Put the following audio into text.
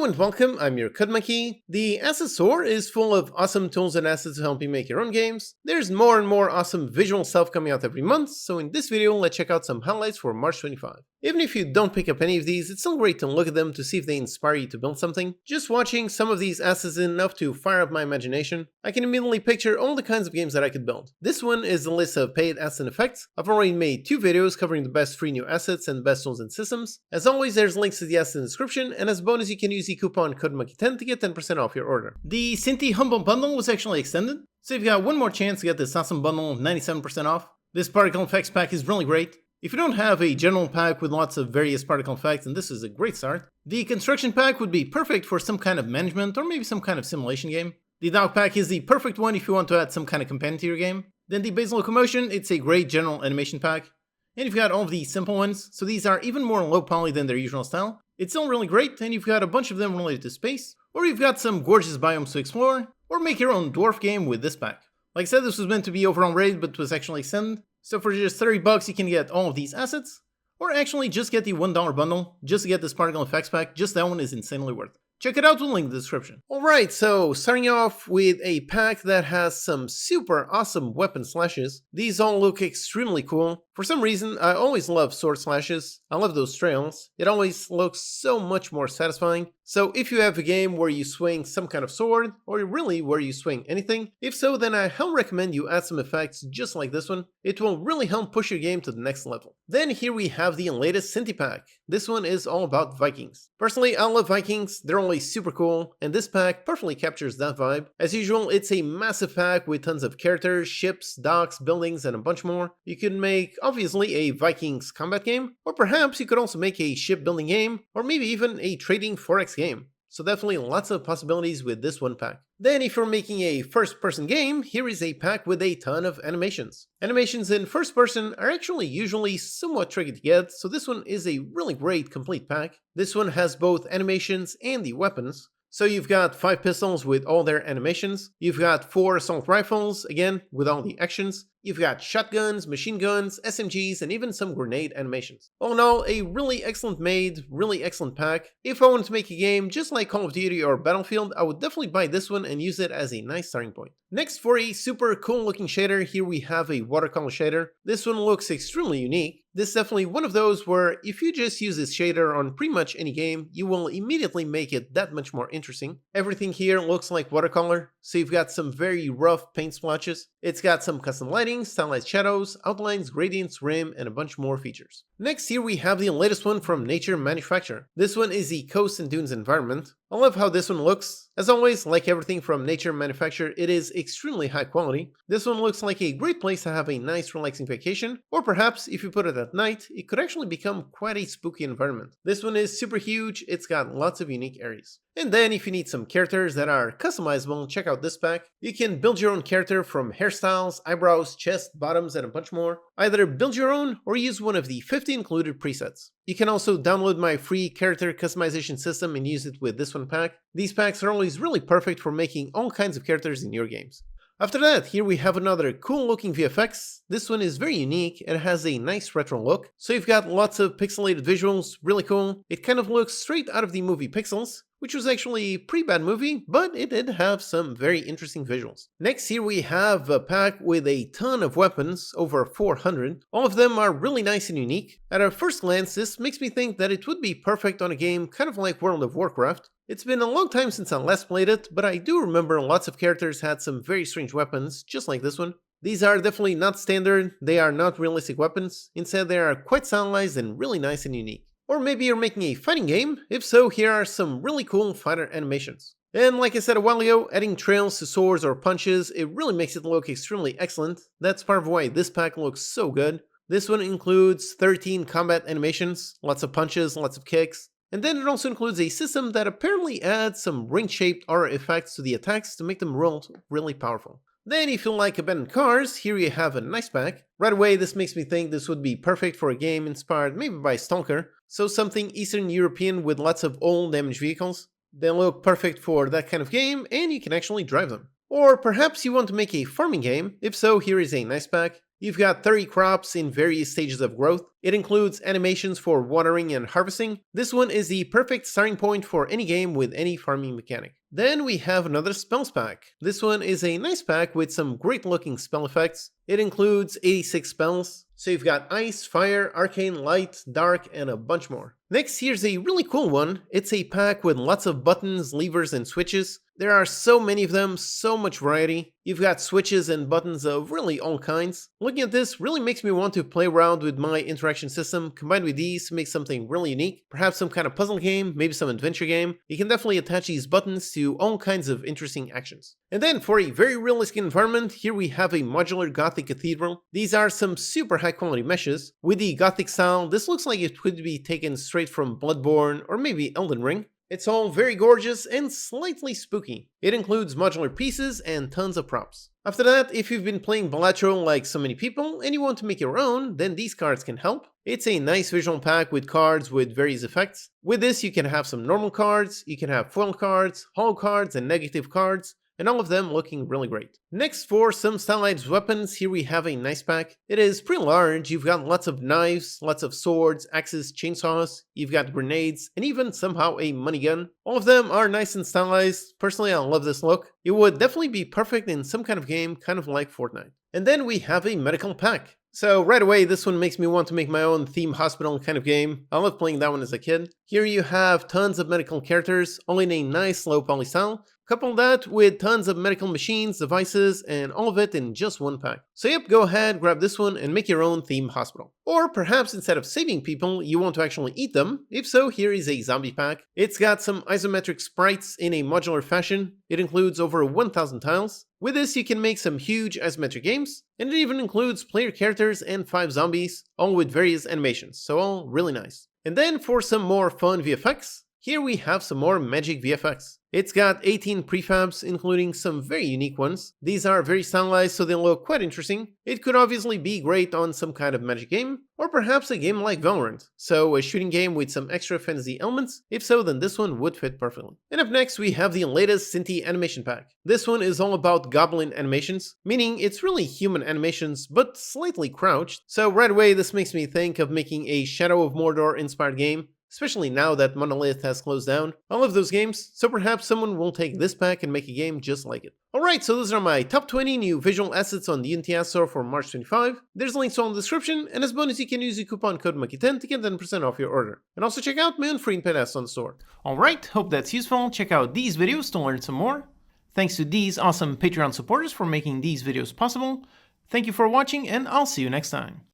and welcome, I'm your Code Monkey. The Asset Store is full of awesome tools and assets to help you make your own games. There's more and more awesome visual stuff coming out every month, so in this video let's check out some highlights for March 25. Even if you don't pick up any of these, it's still great to look at them to see if they inspire you to build something. Just watching some of these assets is enough to fire up my imagination. I can immediately picture all the kinds of games that I could build. This one is the list of paid assets and effects. I've already made 2 videos covering the best free new assets and best tools and systems. As always, there's links to the assets in the description, and as a bonus you can use the coupon CodeMonkey10 to get 10% off your order. The Cinti Humble Bundle was actually extended, so you've got one more chance to get this awesome bundle 97% off. This particle effects pack is really great. If you don't have a general pack with lots of various particle effects, then this is a great start. The construction pack would be perfect for some kind of management or maybe some kind of simulation game. The dog pack is the perfect one if you want to add some kind of companion to your game. Then the base locomotion, it's a great general animation pack. And you've got all of the simple ones, so these are even more low poly than their usual style. It's still really great, and you've got a bunch of them related to space, or you've got some gorgeous biomes to explore, or make your own dwarf game with this pack. Like I said, this was meant to be overall rated, but was actually extended. So for just $30 you can get all of these assets, or actually just get the $1 bundle, just to get this particle effects pack. Just that one is insanely worth it. Check it out, we'll link in the description. Alright, so starting off with a pack that has some super awesome weapon slashes. These all look extremely cool. For some reason, I always love sword slashes. I love those trails. It always looks so much more satisfying. So if you have a game where you swing some kind of sword, or really where you swing anything, if so, then I highly recommend you add some effects just like this one. It will really help push your game to the next level. Then here we have the latest Cinti pack. This one is all about Vikings. Personally, I love Vikings. They're always super cool, and this pack perfectly captures that vibe. As usual, it's a massive pack with tons of characters, ships, docks, buildings, and a bunch more. You could make, obviously, a Vikings combat game, or perhaps you could also make a shipbuilding game, or maybe even a trading forex game. So definitely lots of possibilities with this one pack. Then if you're making a first-person game, here is a pack with a ton of animations. Animations in first person are actually usually somewhat tricky to get, so this one is a really great complete pack. This one has both animations and the weapons. So you've got 5 pistols with all their animations, you've got 4 assault rifles, again, with all the actions, you've got shotguns, machine guns, SMGs, and even some grenade animations. All in all, a really excellent made, really excellent pack. If I wanted to make a game just like Call of Duty or Battlefield, I would definitely buy this one and use it as a nice starting point. Next, for a super cool looking shader, here we have a watercolor shader. This one looks extremely unique. This is definitely one of those where if you just use this shader on pretty much any game, you will immediately make it that much more interesting. Everything here looks like watercolor, so you've got some very rough paint splotches. It's got some custom lighting, stylized shadows, outlines, gradients, rim, and a bunch more features. Next, here we have the latest one from Nature Manufacture. This one is the Coast and Dunes environment. I love how this one looks. As always, like everything from Nature Manufacture, it is extremely high quality. This one looks like a great place to have a nice relaxing vacation, or perhaps if you put it at night, it could actually become quite a spooky environment. This one is super huge, it's got lots of unique areas. And then if you need some characters that are customizable, check out this pack. You can build your own character from hairstyles, eyebrows, chest, bottoms, and a bunch more. Either build your own or use one of the 50 included presets. You can also download my free character customization system and use it with this one pack. These packs are always really perfect for making all kinds of characters in your games. After that, here we have another cool looking VFX. This one is very unique and has a nice retro look. So you've got lots of pixelated visuals, really cool. It kind of looks straight out of the movie Pixels, which was actually a pretty bad movie, but it did have some very interesting visuals. Next, here we have a pack with a ton of weapons, over 400. All of them are really nice and unique. At a first glance, this makes me think that it would be perfect on a game kind of like World of Warcraft. It's been a long time since I last played it, but I do remember lots of characters had some very strange weapons, just like this one. These are definitely not standard, they are not realistic weapons. Instead, they are quite stylized and really nice and unique. Or maybe you're making a fighting game? If so, here are some really cool fighter animations. And like I said a while ago, adding trails to swords or punches, it really makes it look extremely excellent. That's part of why this pack looks so good. This one includes 13 combat animations, lots of punches, lots of kicks. And then it also includes a system that apparently adds some ring-shaped aura effects to the attacks to make them roll really powerful. Then if you like abandoned cars, here you have a nice pack. Right away, this makes me think this would be perfect for a game inspired maybe by Stalker. So something Eastern European with lots of old damaged vehicles. They look perfect for that kind of game, and you can actually drive them. Or perhaps you want to make a farming game. If so, here is a nice pack. You've got 30 crops in various stages of growth. It includes animations for watering and harvesting. This one is the perfect starting point for any game with any farming mechanic. Then we have another spells pack. This one is a nice pack with some great looking spell effects. It includes 86 spells, so you've got ice, fire, arcane, light, dark, and a bunch more. Next, here's a really cool one. It's a pack with lots of buttons, levers, and switches. There are so many of them, so much variety. You've got switches and buttons of really all kinds. Looking at this really makes me want to play around with my interaction system, combined with these to make something really unique. Perhaps some kind of puzzle game, maybe some adventure game. You can definitely attach these buttons to all kinds of interesting actions. And then for a very realistic environment, here we have a modular Gothic cathedral. These are some super high quality meshes. With the Gothic style, this looks like it could be taken straight from Bloodborne or maybe Elden Ring. It's all very gorgeous and slightly spooky. It includes modular pieces and tons of props. After that, if you've been playing Balatro like so many people and you want to make your own, then these cards can help. It's a nice visual pack with cards with various effects. With this you can have some normal cards, you can have foil cards, holo cards, and negative cards, and all of them looking really great. Next, for some stylized weapons, here we have a nice pack. It is pretty large. You've got lots of knives, lots of swords, axes, chainsaws, you've got grenades, and even somehow a money gun. All of them are nice and stylized. Personally, I love this look. It would definitely be perfect in some kind of game, kind of like Fortnite. And then we have a medical pack. So right away, this one makes me want to make my own theme hospital kind of game. I love playing that one as a kid. Here you have tons of medical characters, all in a nice low poly style. Couple that with tons of medical machines, devices, and all of it in just one pack. So yep, go ahead, grab this one and make your own theme hospital. Or perhaps instead of saving people, you want to actually eat them. If so, here is a zombie pack. It's got some isometric sprites in a modular fashion. It includes over 1000 tiles. With this, you can make some huge isometric games, and it even includes player characters and 5 zombies, all with various animations, so all really nice. And then for some more fun VFX, here we have some more magic VFX. It's got 18 prefabs, including some very unique ones. These are very stylized, so they look quite interesting. It could obviously be great on some kind of magic game, or perhaps a game like Valorant. So a shooting game with some extra fantasy elements. If so, then this one would fit perfectly. And up next, we have the latest Cinti animation pack. This one is all about goblin animations, meaning it's really human animations, but slightly crouched. So right away, this makes me think of making a Shadow of Mordor inspired game, especially now that Monolith has closed down. I love those games, so perhaps someone will take this pack and make a game just like it. Alright, so those are my top 20 new visual assets on the Unity Asset Store for March 25. There's links all in the description, and as bonus you can use the coupon code Monkey10 to get 10% off your order. And also check out my own free and paid assets on the store. Alright, hope that's useful. Check out these videos to learn some more. Thanks to these awesome Patreon supporters for making these videos possible. Thank you for watching, and I'll see you next time.